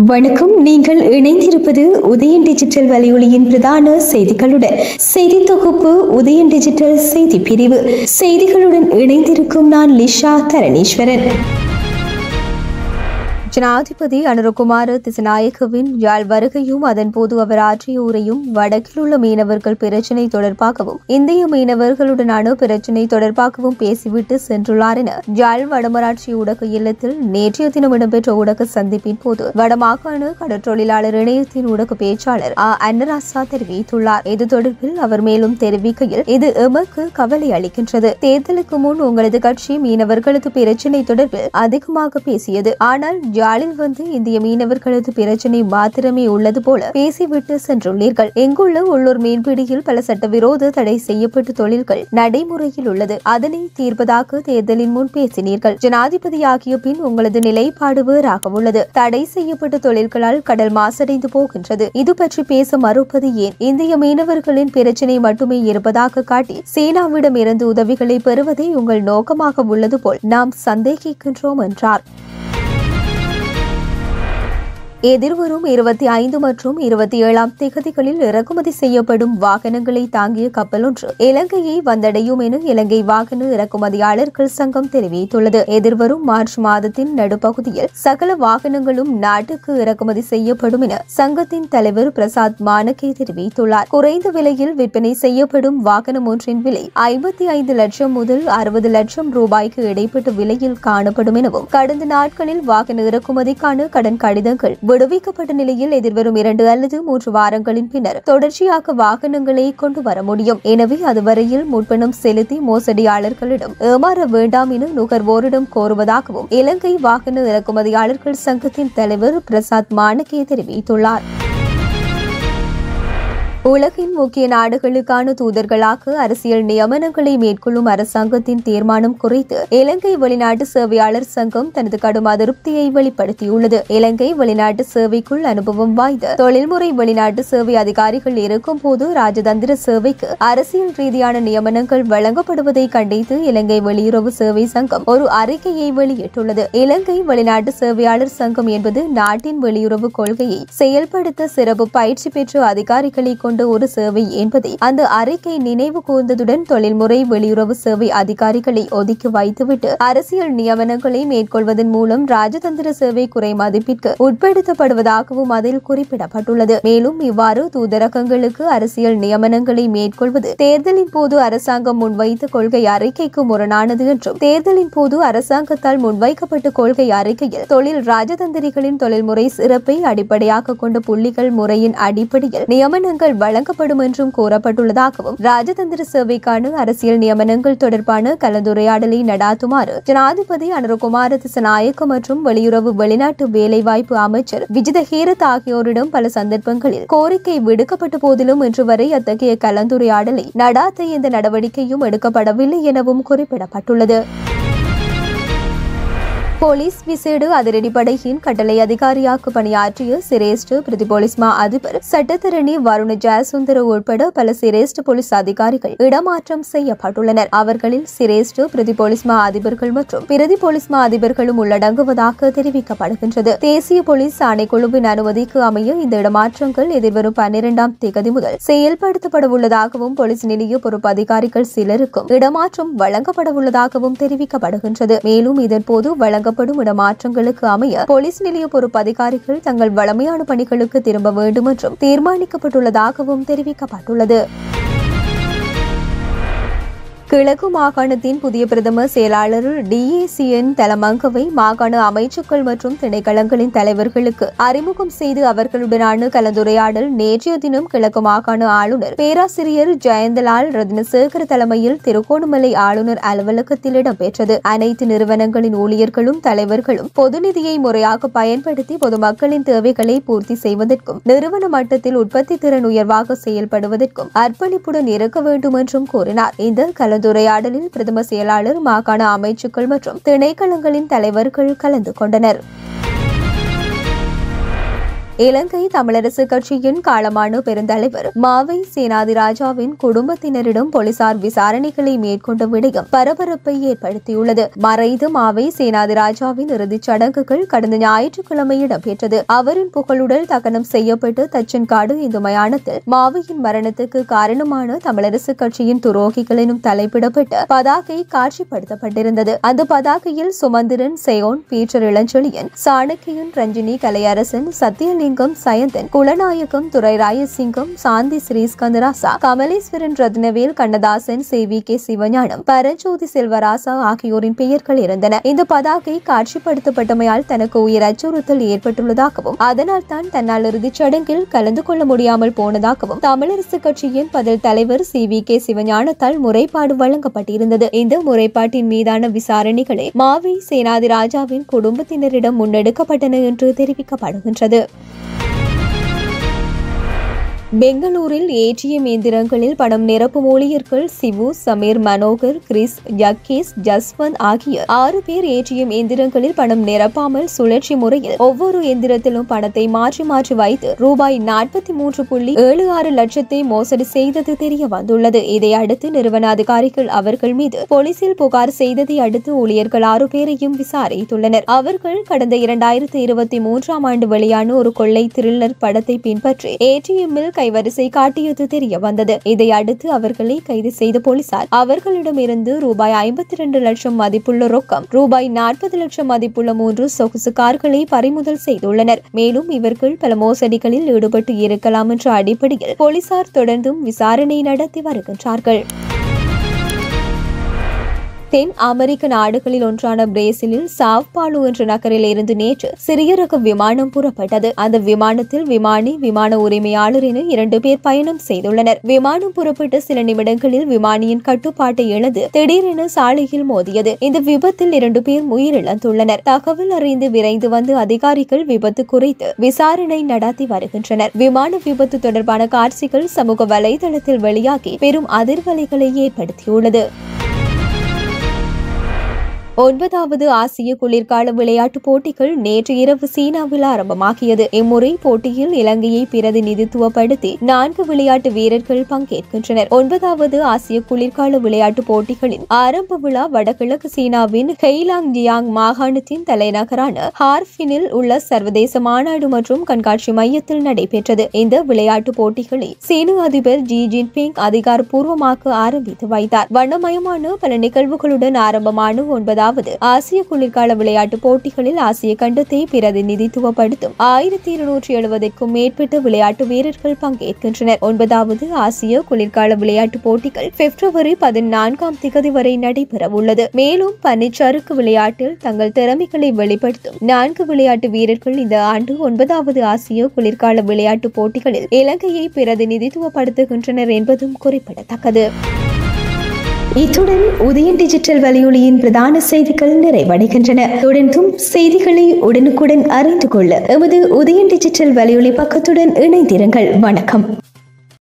வணக்கம். நீங்கள் இணைந்திருப்பது உதயன் டிஜிட்டல் வலையொலியின் பிரதான செய்திகளுடன். செய்தி தொகுப்பு உதயன் டிஜிட்டல் செய்தி பிரிவு. செய்திகளுடன் இணைந்திருக்கும் நான் லிஷா தரணீஸ்வரன். ஜனாதிபதி அனுரகுமார திசாநாயக்கவின் யாழ் வருகையும் அதன்போது அவர் ஆற்றிய உரையும் வடக்கில் உள்ள மீனவர்கள் பிரச்சினை தொடர்பாகவும் இந்திய மீனவர்களுடனான பிரச்சினை தொடர்பாகவும் பேசிவிட்டு சென்றுள்ளார் என யாழ் வடமராட்சி ஊடக இல்லத்தில் நேற்றைய தினம் இடம்பெற்ற ஊடக சந்திப்பின் போது வடமாகாண கடற்றொழிலாளர் இணையத்தின் ஊடக பேச்சாளர் அன்னராசா தெரிவித்துள்ளார். இது தொடர்பில் அவர் மேலும் தெரிவிக்கையில், இது எமக்கு கவலை அளிக்கின்றது. தேர்தலுக்கு முன் உங்களது கட்சி மீனவர்களது பிரச்சினை தொடர்பில் அதிகமாக பேசியது. ஆனால் யாழில் வந்து இந்திய மீனவர்களது பிரச்சினை மாத்திரமே உள்ளது போல பேசிவிட்டு சென்றுள்ளீர்கள். எங்குள்ள உள்ளூர் மீன்பிடியில் பல சட்டவிரோத தடை செய்யப்பட்ட தொழில்கள் நடைமுறையில் உள்ளது. அதனை தீர்ப்பதாக தேர்தலின் முன் பேசினீர்கள். ஜனாதிபதியாகிய பின் உங்களது நிலைப்பாடு வேறாக உள்ளது. தடை செய்யப்பட்ட தொழில்களால் கடல் மாசடைந்து போகின்றது. இது பற்றி பேச மறுப்பது ஏன்? இந்திய மீனவர்களின் பிரச்சினை மட்டுமே இருப்பதாக காட்டி சீனாவிடம் இருந்து உதவிகளை பெறுவதே உங்கள் நோக்கமாக உள்ளது போல் நாம் சந்தேகிக்கின்றோம் என்றார். எதிர்வரும் 25 மற்றும் 27ஆம் திகதிகளில் இறக்குமதி செய்யப்படும் வாகனங்களை தாங்கிய கப்பல் ஒன்று இலங்கையை வந்தடையும் என இலங்கை வாகன இறக்குமதியாளர்கள் சங்கம் தெரிவித்துள்ளது. எதிர்வரும் மார்ச் மாதத்தின் நடுப்பகுதியில் சகல வாகனங்களும் நாட்டுக்கு இறக்குமதி செய்யப்படும் என சங்கத்தின் தலைவர் பிரசாத் மானகே தெரிவித்துள்ளார். குறைந்த விலையில் விற்பனை செய்யப்படும் வாகனம் ஒன்றின் விலை 55 லட்சம் முதல் 60 லட்சம் ரூபாய்க்கு இடைப்பட்ட விலையில் காணப்படும் எனவும், கடந்த நாட்களில் வாகன இறக்குமதிக்கான கடன் கடிதங்கள் விடுவிக்கப்பட்ட நிலையில் எதிர்வரும் 2 அல்லது 3 வாரங்களின் பின்னர் தொடர்ச்சியாக வாகனங்களை கொண்டு வர முடியும். எனவே அதுவரையில் முன்பணம் செலுத்தி மோசடியாளர்களிடம் ஏமாற வேண்டாம் என நுகர்வோரிடம் கோருவதாகவும் இலங்கை வாகன இறக்குமதியாளர்கள் சங்கத்தின் தலைவர் பிரசாத் மானகே தெரிவித்துள்ளார். உலகின் முக்கிய நாடுகளுக்கான தூதர்களாக அரசியல் நியமனங்களை மேற்கொள்ளும் அரசாங்கத்தின் தீர்மானம் குறித்து இலங்கை வெளிநாட்டு சேவையாளர் சங்கம் தனது கடும் அதிருப்தியை வெளிப்படுத்தியுள்ளது. இலங்கை வெளிநாட்டு சேவைக்குள் அனுபவம் வாய்ந்த தொழில்முறை வெளிநாட்டு சேவை அதிகாரிகள் இருக்கும் போது ராஜதந்திர சேவைக்கு அரசியல் ரீதியான நியமனங்கள் வழங்கப்படுவதை கண்டித்து இலங்கை வெளியுறவு சேவை சங்கம் ஒரு அறிக்கையை வெளியிட்டுள்ளது. இலங்கை வெளிநாட்டு சேவையாளர் சங்கம் என்பது நாட்டின் வெளியுறவு கொள்கையை செயல்படுத்த சிறப்பு பயிற்சி பெற்ற அதிகாரிகளை கொண்ட ஒரு சேவை என்பதை அந்த அறிக்கை நினைவு கூர்ந்ததுடன், தொழில்முறை வெளியுறவு சேவை அதிகாரிகளை ஒதுக்கி வைத்துவிட்டு அரசியல் நியமனங்களை மேற்கொள்வதன் மூலம் ராஜதந்திர சேவை குறை மதிப்பிற்கு உட்படுத்தப்படுவதாகவும் அதில் குறிப்பிடப்பட்டுள்ளது. மேலும் இவ்வாறு தூதரகங்களுக்கு அரசியல் நியமனங்களை மேற்கொள்வது தேர்தலின் போது அரசாங்கம் முன்வைத்த கொள்கை அறிக்கைக்கு முரணானது என்றும், தேர்தலின் போது அரசாங்கத்தால் முன்வைக்கப்பட்ட கொள்கை அறிக்கையில் தொழில் ராஜதந்திரிகளின் தொழில்முறை சிறப்பை அடிப்படையாக கொண்ட புள்ளிகள் முறையின் அடிப்படையில் நியமனங்கள் வழங்கப்படும் என்றும் கூறப்பட்டுள்ளதாகவும், ராஜதந்திர சேவைக்கான அரசியல் நியமனங்கள் தொடர்பான கலந்துரையாடலை நடாத்துமாறு ஜனாதிபதி அனுரகுமார திசாநாயக்க மற்றும் வெளியுறவு வெளிநாட்டு வேலைவாய்ப்பு அமைச்சர் விஜித ஹேரத் ஆகியோரிடம் பல சந்தர்ப்பங்களில் கோரிக்கை விடுக்கப்பட்ட போதிலும் இன்று வரை அத்தகைய கலந்துரையாடலை நடாத்த எந்த நடவடிக்கையும் எடுக்கப்படவில்லை எனவும் குறிப்பிடப்பட்டுள்ளது. போலீஸ் விசேட அதிரடிப்படையின் கட்டளை அதிகாரியாக பணியாற்றிய சிரேஷ்ட பிரதி போலீஸ் மா அதிபர் சட்டத்தரணி வருண ஜெயசுந்தர உட்பட பல சிரேஷ்ட போலீஸ் அதிகாரிகள் இடமாற்றம் செய்யப்பட்டுள்ளனர். அவர்களில் சிரேஷ்ட பிரதி போலீஸ் மா அதிபர்கள் மற்றும் பிரதி போலீஸ் மா அதிபர்களும் உள்ளடங்குவதாக தெரிவிக்கப்படுகின்றது. தேசிய போலீஸ் ஆணைக்குழுவின் அனுமதிக்கு அமைய இந்த இடமாற்றங்கள் எதிர்வரும் 12ஆம் தேதி முதல் செயல்படுத்தப்பட உள்ளதாகவும், போலீஸ் நிலைய பொறுப்பு அதிகாரிகள் சிலருக்கும் இடமாற்றம் வழங்கப்பட உள்ளதாகவும் தெரிவிக்கப்படுகின்றது. மேலும் இதன்போது வழங்கப்படும் இடமாற்றங்களுக்கு அமைய போலீஸ் நிலைய பொறுப்பு அதிகாரிகள் தங்கள் வழமையான பணிகளுக்கு திரும்ப வேண்டும் என்றும் தீர்மானிக்கப்பட்டுள்ளதாகவும் தெரிவிக்கப்பட்டுள்ளது. கிழக்கு மாகாணத்தின் புதிய பிரதம செயலாளர் DACN தலமங்கவை மாகாண அமைச்சுக்கள் மற்றும் திணைக்களங்களின் தலைவர்களுக்கு அறிமுகம் செய்து அவர்களுடனான கலந்துரையாடல் நேற்றைய தினம் கிழக்கு மாகாண ஆளுநர் பேராசிரியர் ஜெயந்தலால் ரத்னசேகர தலைமையில் திருகோணமலை ஆளுநர் அலுவலகத்தில் இடம்பெற்றது. அனைத்து நிறுவனங்களின் ஊழியர்களும் தலைவர்களும் பொது நிதியை முறையாக பயன்படுத்தி பொதுமக்களின் தேவைகளை பூர்த்தி செய்வதற்கும் நிறுவன மட்டத்தில் உற்பத்தி திறன் உயர்வாக செயல்படுவதற்கும் அர்ப்பணிப்புடன் இருக்க வேண்டும் என்றும் கூறினார். இந்த கலந்துரையாடலில் பிரதம செயலாளர், மாகாண அமைச்சுக்கள் மற்றும் திணைக்களங்களின் தலைவர்கள் கலந்து கொண்டனர். இலங்கை தமிழரசு கட்சியின் காலமான பெருந்தலைவர் மாவை சேனாதிராஜாவின் குடும்பத்தினரிடம் போலீசார் விசாரணைகளை மேற்கொண்ட விடயம் பரபரப்பை ஏற்படுத்தியுள்ளது. மறைந்த மாவை சேனாதிராஜாவின் இறுதிச் சடங்குகள் கடந்த ஞாயிற்றுக்கிழமை இடம்பெற்றது. அவரின் புகழுடல் தகனம் செய்யப்பட்டு தச்சன்காடு இந்து மயானத்தில் மாவையின் மரணத்துக்கு காரணமான தமிழரசு கட்சியின் துரோகிகள் எனும் தலைப்பிடப்பட்ட பதாகை காட்சிப்படுத்தப்பட்டிருந்தது. அந்த பதாகையில் சுமந்திரன், செயோன், பீட்டர் இளஞ்செழியன், சாணக்கியன், ரஞ்சினி, கலையரசன், சத்தியலிங்கம், சயந்தன், குலநாயகம், துரை ராயசிங்கம், சாந்தி ஸ்ரீஸ்கந்தராசா, கமலேஸ்வரன், ரத்னவேல், கண்ணதாசன், CVK சிவஞானம், பரஞ்சோதி செல்வராசா ஆகியோரின் பெயர்கள் இருந்தன. இந்த பதாகை காட்சிப்படுத்தப்பட்டமையால் தனக்கு உயிர் அச்சுறுத்தல் ஏற்பட்டுள்ளதாகவும் அதனால் தான் தன்னால் இறுதிச் சடங்கில் கலந்து கொள்ள முடியாமல் போனதாகவும் தமிழரசு கட்சியின் பதில் தலைவர் CVK சிவஞானத்தால் முறைப்பாடு வழங்கப்பட்டிருந்தது. இந்த முறைப்பாட்டின் மீதான விசாரணைகளை மாவை சேனாதிராஜாவின் குடும்பத்தினரிடம் முன்னெடுக்கப்பட்டன என்று தெரிவிக்கப்படுகின்றது. பெங்களூரில் ATM இயந்திரங்களில் பணம் நிரப்பும் ஊழியர்கள் சிவு, சமீர், மனோகர், கிறிஸ், யக்கேஷ், ஜஸ்வந்த் ஆகிய 6 பேர் ATM இயந்திரங்களில் பணம் நிரப்பாமல் சுழற்சி முறையில் ஒவ்வொரு எந்திரத்திலும் பணத்தை மாற்றி மாற்றி வைத்து ரூபாய் 43.76 லட்சத்தை மோசடி செய்தது தெரிய வந்துள்ளது. இதையடுத்து நிறுவன அதிகாரிகள் அவர்கள் மீது போலீசில் புகார் செய்ததை அடுத்து ஊழியர்கள் 6 பேரையும் விசாரித்துள்ளனர். அவர்கள் கடந்த 2023ஆம் ஆண்டு வெளியான ஒரு கொள்ளை த்ரில்லர் படத்தை பின்பற்றி ATM-இல் கைவரிசை காட்டியது தெரிய வந்தது. இதை அடுத்து அவர்களை கைது செய்த போலீசார் அவர்களிடமிருந்து ரூபாய் 52 லட்சம் மதிப்புள்ள ரொக்கம், ரூபாய் 40 லட்சம் மதிப்புள்ள 3 சொகுசு கார்களை பறிமுதல் செய்துள்ளனர். மேலும் இவர்கள் பல மோசடிகளில் ஈடுபட்டு இருக்கலாம் என்ற அடிப்படையில் போலீசார் தொடர்ந்தும் விசாரணை நடத்தி வருகின்றார்கள். தென் அமெரிக்க நாடுகளில் ஒன்றான பிரேசிலில் சாவ் பாலோ என்ற நகரில் இருந்து நேற்று சிறிய ரக விமானம் புறப்பட்டது. அந்த விமானத்தில் விமானி, விமான உரிமையாளர் என 2 பேர் பயணம் செய்துள்ளனர். விமானம் புறப்பட்ட சில நிமிடங்களில் விமானியின் கட்டுப்பாட்டை இழந்து திடீரென சாலையில் மோதியது. இந்த விபத்தில் 2 பேர் உயிரிழந்துள்ளனர். தகவல் அறிந்து விரைந்து வந்த அதிகாரிகள் விபத்து குறித்து விசாரணை நடத்தி வருகின்றனர். விமான விபத்து தொடர்பான காட்சிகள் சமூக வலைதளத்தில் வெளியாகி பெரும் அதிர்வலைகளை ஏற்படுத்தியுள்ளது. 9வது ஆசிய குளிர்கால விளையாட்டுப் போட்டிகள் நேற்று இரவு சீனாவில் ஆரம்பமாகியது. இம்முறை போட்டியில் இலங்கையை பிரதிநிதித்துவப்படுத்தி 4 விளையாட்டு வீரர்கள் பங்கேற்கின்றனர். 9வது ஆசிய குளிர்கால விளையாட்டுப் போட்டிகளின் ஆரம்ப விழா வடகிழக்கு சீனாவின் ஹெய்லாங்ஜியாங் மாகாணத்தின் தலைநகரான ஹார்பினில் உள்ள சர்வதேச மாநாடு மற்றும் கண்காட்சி மையத்தில் நடைபெற்றது. இந்த விளையாட்டுப் போட்டிகளை சீன அதிபர் ஜி ஜின்பிங் அதிகாரப்பூர்வமாக ஆரம்பித்து வைத்தார். வண்ணமயமான பல நிகழ்வுகளுடன் ஆரம்பமான 9வது ஆசிய குளிர்கால விளையாட்டுப் போட்டிகளில் ஆசிய கண்டத்தை பிரதிநிதித்துவப்படுத்தும் 1270க்கும் மேற்பட்ட விளையாட்டு வீரர்கள் பங்கேற்கின்றனர். 9வது ஆசிய குளிர்கால விளையாட்டுப் போட்டிகள் பிப்ரவரி 14 வரை நடைபெறவுள்ளது. மேலும் பனிச்சறுக்கு விளையாட்டில் தங்கள் திறமைகளை வெளிப்படுத்தும் 4 விளையாட்டு வீரர்கள் இந்த ஆண்டு 9வது ஆசிய குளிர்கால விளையாட்டுப் போட்டிகளில் இலங்கையை பிரதிநிதித்துவப்படுத்துகின்றனர் என்பதும் குறிப்பிடத்தக்கது. இத்துடன் உதயன் டிஜிட்டல் வலையொலியின் பிரதான செய்திகள் நிறைவடைகின்றன. தொடர்ந்தும் செய்திகளை உடனுக்குடன் அறிந்து கொள்ள எமது உதயன் டிஜிட்டல் வலையொலி பக்கத்துடன் இணைந்திருங்கள். வணக்கம்.